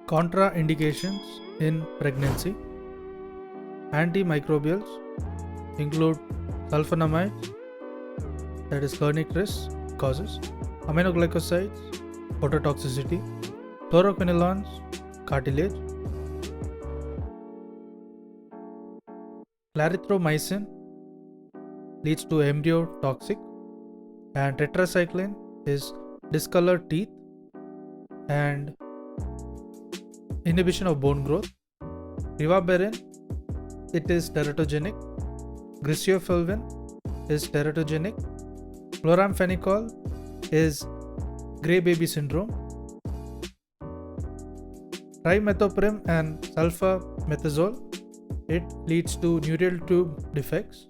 Contraindications in pregnancy. Antimicrobials include sulfonamides, that is chronic risk causes, aminoglycosides, phototoxicity, fluoroquinolones, cartilage, clarithromycin leads to embryo toxic, and tetracycline is discolored teeth and inhibition of bone growth. Rivaroxaban, it is teratogenic. Griseofulvin is teratogenic. Chloramphenicol is gray baby syndrome. Trimethoprim and sulfamethoxazole, it leads to neural tube defects.